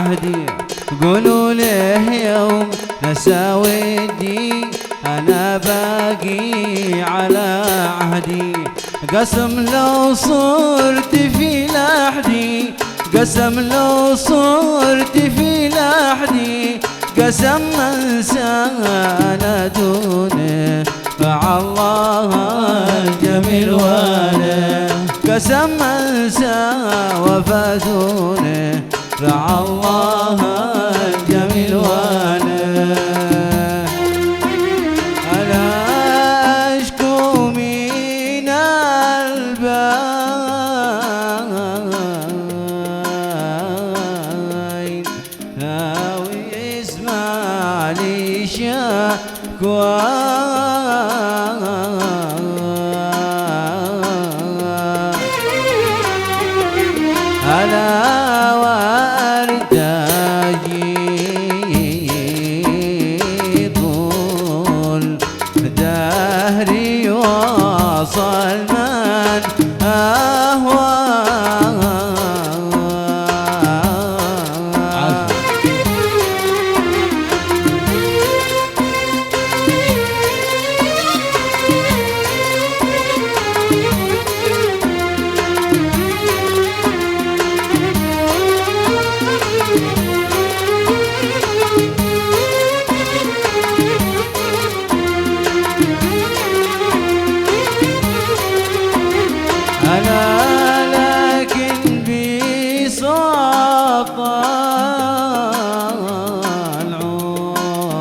عهدي قولوا له يوم نسى ودي أنا باقي على عهدي قسم لو صرت في لحدي قسم لو صرت في لحدي قسم انسى انا دونه فعالله الجميل وانا قسم انسى وفاتونه فعالله الجميل وانا انا اشكو من البين ناوي اسمع لي شكوى أنا وارتاجي طول دهري وصل من أهوى أنا لكن بصوت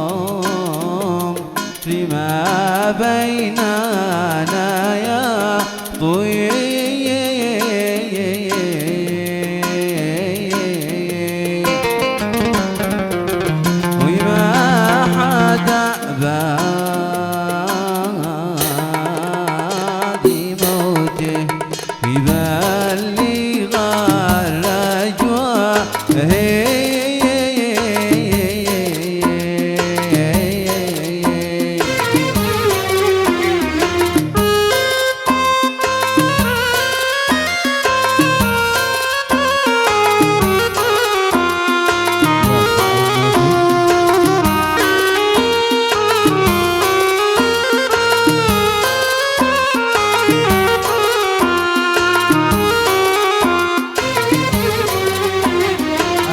العمر فيما بيننا يا طويل وما حدا بادي موته يبان لي غار أجواء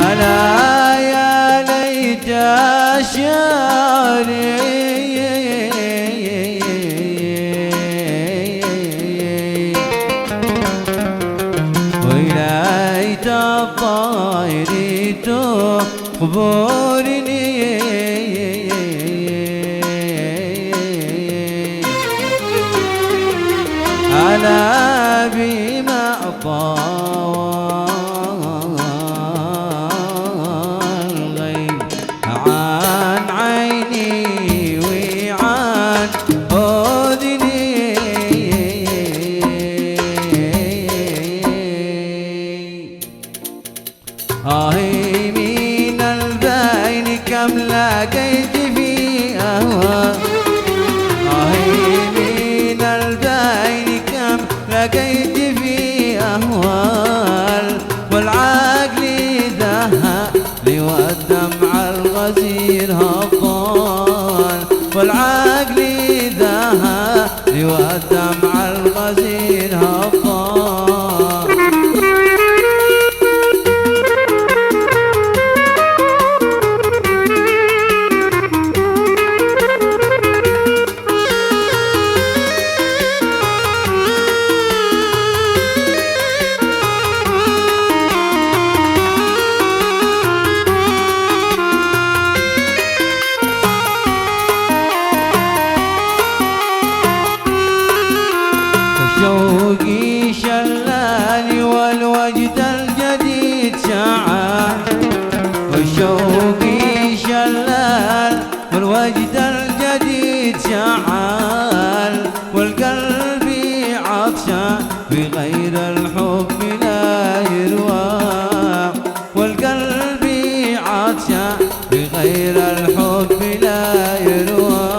أنا يا ليت شعري وليت الطير تخبرني أنا بما طال عن عيني وعن أذني من البين كم لقيت في أهوى من البين كم لقيت في أهوال والعقل ذهب لي والدمع الغزير هبطان والعقل ذهب لي والدمع الغزير هبطان شوقي شلالي والوجد الجديد شعل وشوقي شلال والوجد الجديد شعل والقلب عطشان بغير الحب لا يروى والقلب عطشان بغير الحب لا يروى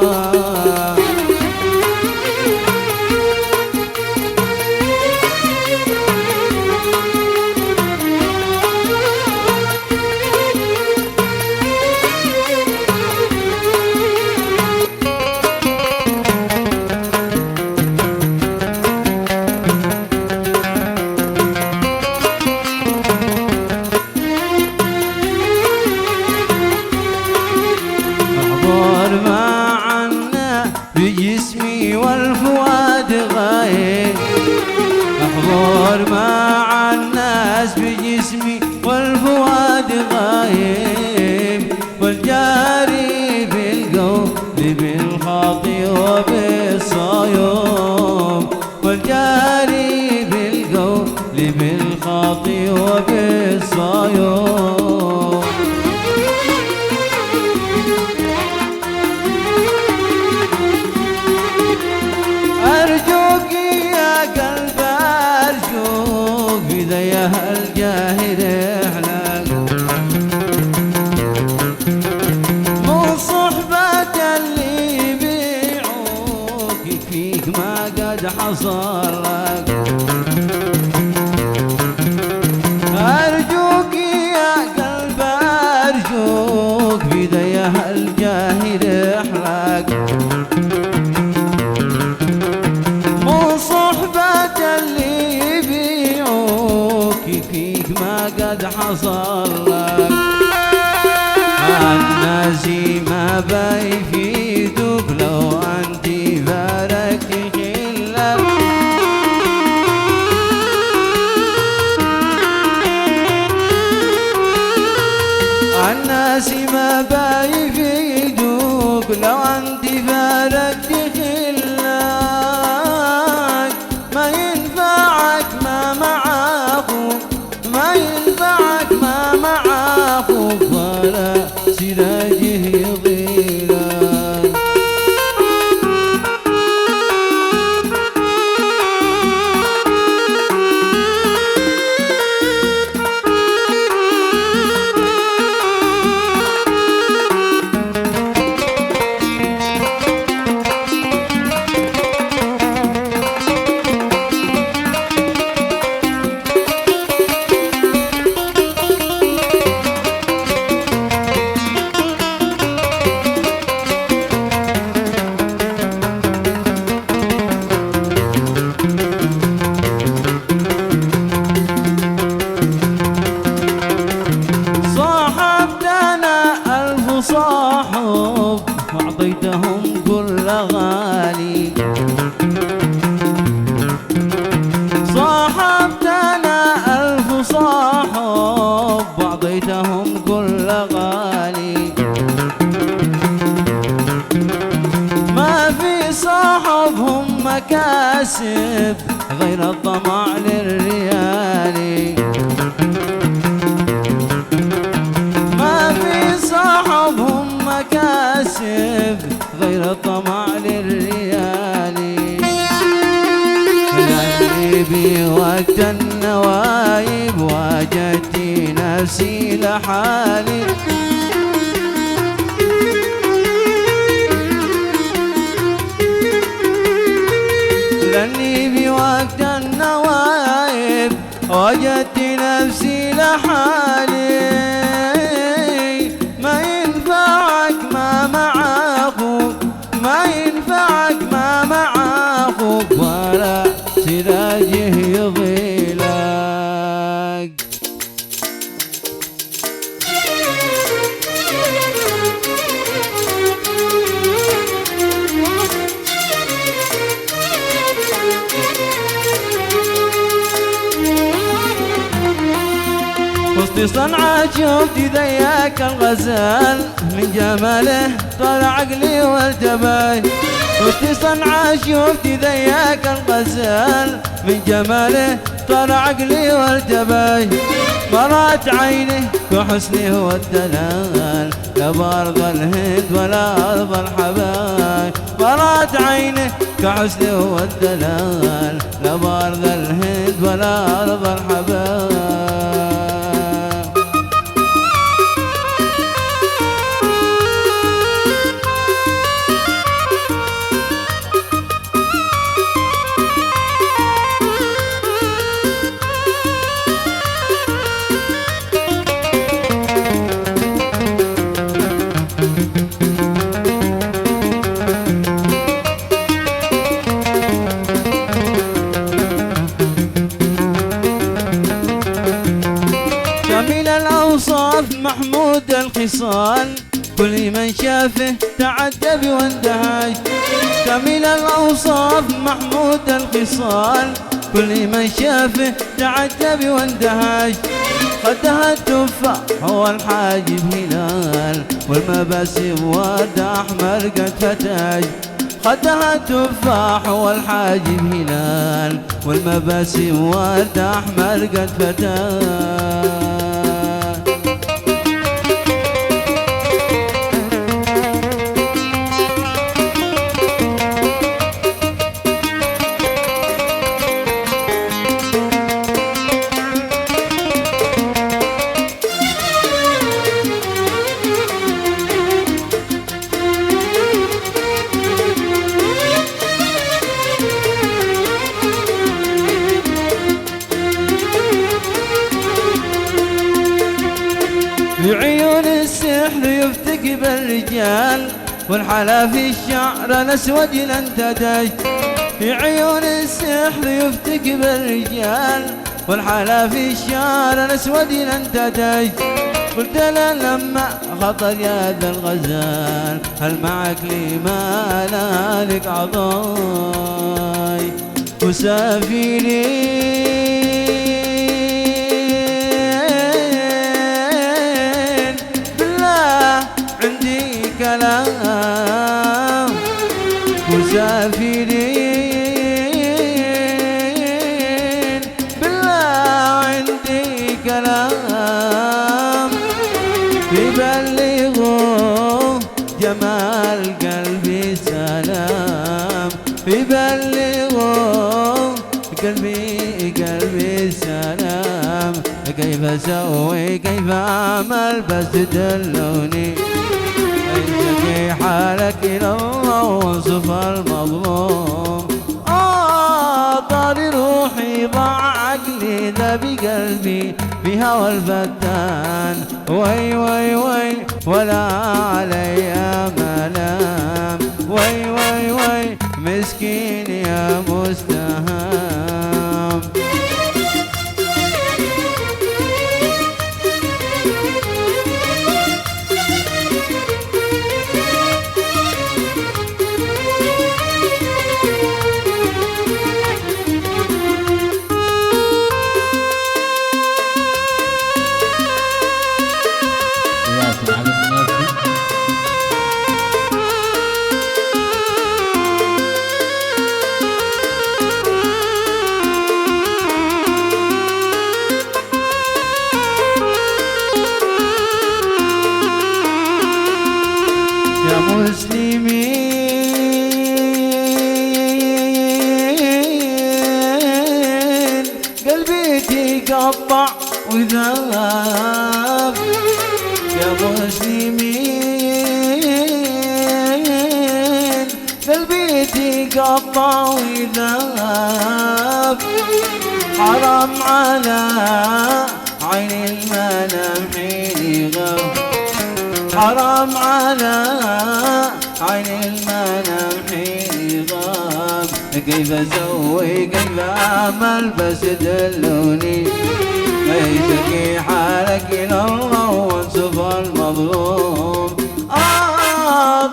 حصل لك. أرجوك يا قلب أرجوك بداية الجاهل احرق، مو صحبة اللي يبيعوك فيك ما قد حصل لك. الناس ما بيفيدوك لو أنت باركت خلك. الناس ما بيفيدوك لو أنت باركت خلك. ما ينفعك ما مع أخوك، ما ينفعك ما مع أخوك ولا سراجه يضيلك. صاحب وأعطيتهم كل غالي، صاحبتنا 1000 صاحب وأعطيتهم كل غالي. ما في صاحبهم مكاسب غير الطمع للريالي. صاحبهم مكاسب غير الطمع للريالي. قلبي وقت النوايب وجدت نفسي لحالي. لأني بوقت النوايب وجدت نفسي لحالي. ما ينفعك ما مع أخوك، ما ينفعك ما مع أخوك ولا سراجه يضيلك. وسط صنعاء شفت ذياك الغزال من جماله طال عقلي والتباي. وسط صنعاء شفت ذياك الغزال من جماله طال عقلي والتباي. مرات عينه كحسنه والدلال لا بأرض الهند ولا أرض الحبايب. مرات عينه كحسنه والدلال لا بأرض الهند ولا أرض الحبايب. جميل الأوصاف محمود الخصال كل من شافه تعجب واندهش. جميل الأوصاف محمود الخصال كل من شافه تعجب واندهش. خدها التفاح والحاجب هلال والمباسم ورد أحمر قد فتش. خدها التفاح والحاجب هلال والمباسم ورد أحمر قد فتش. في عيون السحر يفتك بالرجال، والحلا في الشعر الأسود الانتدج. في عيون السحر يفتك بالرجال، والحلا في الشعر الأسود الانتدج. قلت له لما خطر يا ذا الغزال، هل معك لي ما لك عضاي مسافرين؟ بالله عندي كلام مسافرين، بالله عندي كلام يبلغوا جمال قلبي سلام، يبلغوا قلبي سلام. كيف اسوي كيف اعمل بس تدلوني، اشتكي حالك الى الله وانصف المظلوم. طار روحي ضاع عقلي ذا بقلبي بهوى الفتان. وي وي وي ولا علي ملام، وي وي وي مسكين يا مستهام. يا مسلمين قلبي تقطع وذاب. يا مسلمين قلبي تقطع وذاب. حرام على عين المنام حين يغاب، حرام على عين المنام حين يغاب. كيف اسوي كيف اعمل بس دلوني، اشتكي حالك الى الله وانصف المظلوم.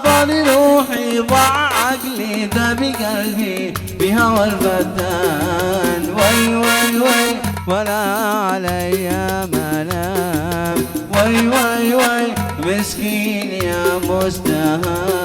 ضل روحي ضاع عقلي ذا بقلبي بهوى الفتان. وي وي وي ولا علي ملام، وي وي وي مسكين يا مستهان.